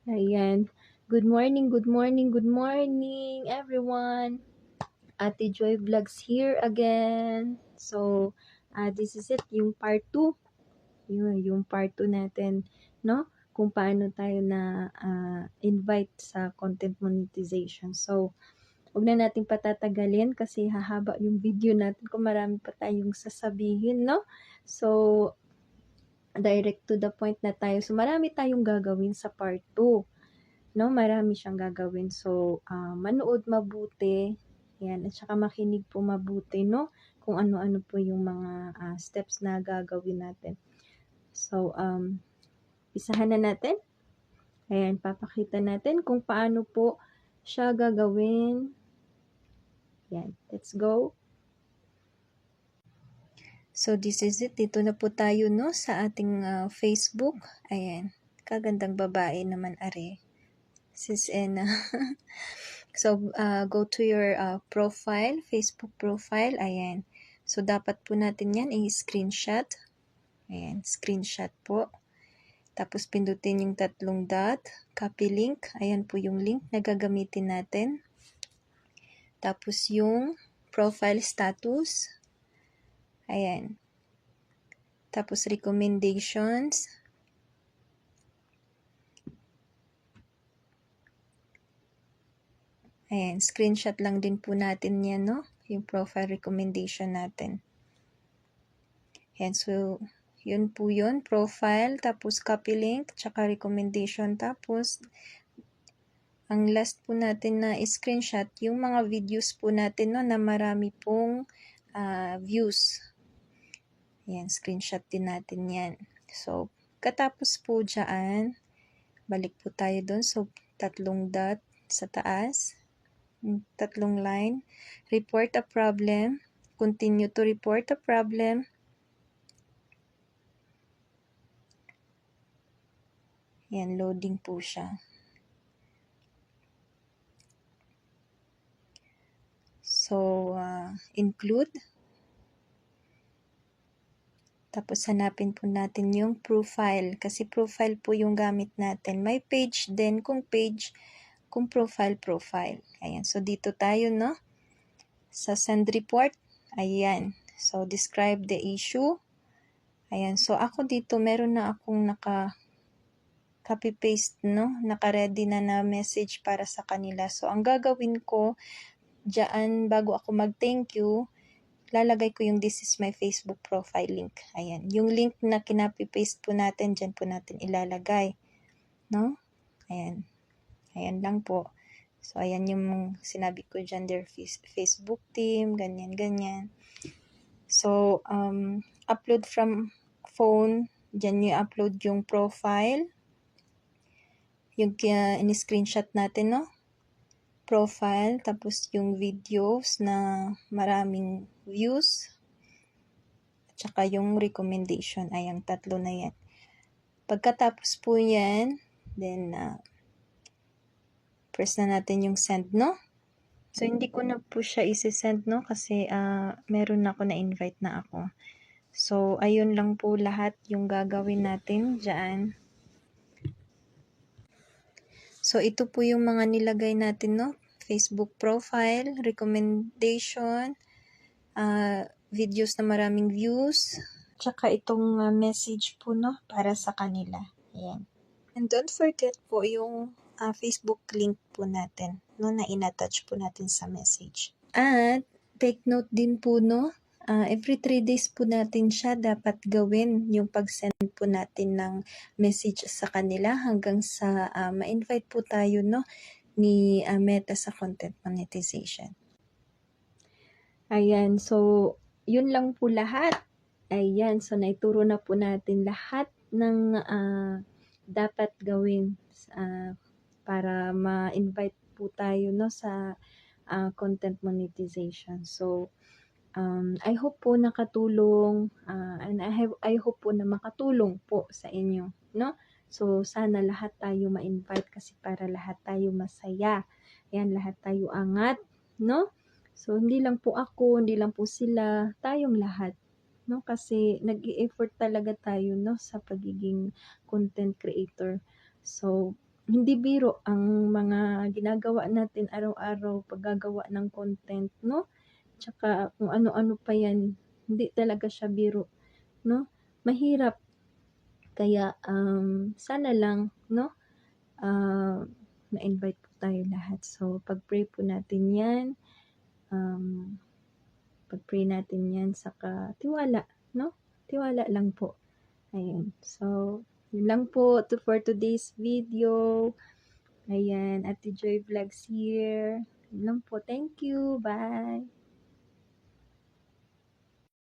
Ayan. Good morning, good morning, good morning, everyone. Ate Joy Vlogs here again. So, this is it, yung part 2. Yung part 2 natin, no? Kung paano tayo na invite sa content monetization. So, huwag na natin patatagalin kasi hahaba yung video natin kung marami pa tayong sasabihin, no? So, direct to the point na tayo. So, marami tayong gagawin sa part 2. No, marami siyang gagawin. So, manood mabuti. Yan, at saka makinig po mabuti, no? Kung ano-ano po yung mga steps na gagawin natin. So, isahan na natin. Ayan, papakita natin kung paano po siya gagawin. Yan, let's go. So, this is it. Dito na po tayo, no? Sa ating Facebook. Ayan, kagandang babae naman, are. Sis Ena. So, go to your profile, Facebook profile. Ayan. So, dapat po natin yan i-screenshot. Ayan, screenshot po. Tapos, pindutin yung 3 dot. Copy link. Ayan po yung link na gagamitin natin. Tapos, yung profile status. Ayan. Tapos, recommendations. Ayan, screenshot lang din po natin yan, no? Yung profile recommendation natin. Ayan, so, yun po yun. Profile, tapos copy link, tsaka recommendation. Tapos, ang last po natin na screenshot, yung mga videos po natin, no, na marami pong views. Ayan, screenshot din natin yan. So, katapos po dyan, balik po tayo dun. So, 3 dot sa taas. 3 line, report a problem, continue to report a problem, yan, loading po siya. So, include, tapos hanapin po natin yung profile, kasi profile po yung gamit natin. May page din, kung profile. Ayan, so dito tayo, no? Sa send report, ayan. So, describe the issue. Ayan, so ako dito, meron na akong copy-paste, no? Naka-ready na message para sa kanila. So, ang gagawin ko, dyan, bago ako mag-thank you, lalagay ko yung this is my Facebook profile link. Ayan, yung link na kinopy-paste po natin, dyan po natin ilalagay. No? Ayan. Ayan lang po. So, ayan yung sinabi ko dyan, their Facebook team, ganyan. So, upload from phone, dyan yung upload yung profile, yung in-screenshot natin, no? Profile, tapos yung videos na maraming views, at saka yung recommendation, ay ang 3 na yan. Pagkatapos po yan, then, press na natin yung send, no? So, hindi ko na po siya isi-send, no? Kasi, meron na ako na-invite na ako. So, ayun lang po lahat yung gagawin natin dyan. So, ito po yung mga nilagay natin, no? Facebook profile, recommendation, videos na maraming views, tsaka itong message po, no? Para sa kanila. Ayan. And don't forget po yung Facebook link po natin, no? Na in-attach po natin sa message. At, take note din po, no? Every 3 days po natin siya dapat gawin yung pag-send po natin ng message sa kanila hanggang sa ma-invite po tayo, no, ni Meta sa content monetization. Ayan, so yun lang po lahat. Ayan, so naituro na po natin lahat ng dapat gawin para ma-invite po tayo, no, sa content monetization. So, I hope po nakatulong and I hope po na makatulong po sa inyo, no? So, sana lahat tayo ma-invite kasi para lahat tayo masaya. Ayan, lahat tayo angat, no? So, hindi lang po ako, hindi lang po sila, tayong lahat, no? Kasi nag-i-effort talaga tayo, no, sa pagiging content creator. So, hindi biro ang mga ginagawa natin araw-araw paggagawa ng content, 'no? Tsaka kung ano-ano pa yan, hindi talaga siya biro, 'no? Mahirap. Kaya, sana lang, 'no, na-invite po tayo lahat. So, pag-pray po natin yan, um, pag-pray natin yan, saka tiwala, 'no? Tiwala lang po. Ayun. So, yun lang po for today's video. Ayan, Ate Joy Vlogs here. Yun lang po. Thank you. Bye.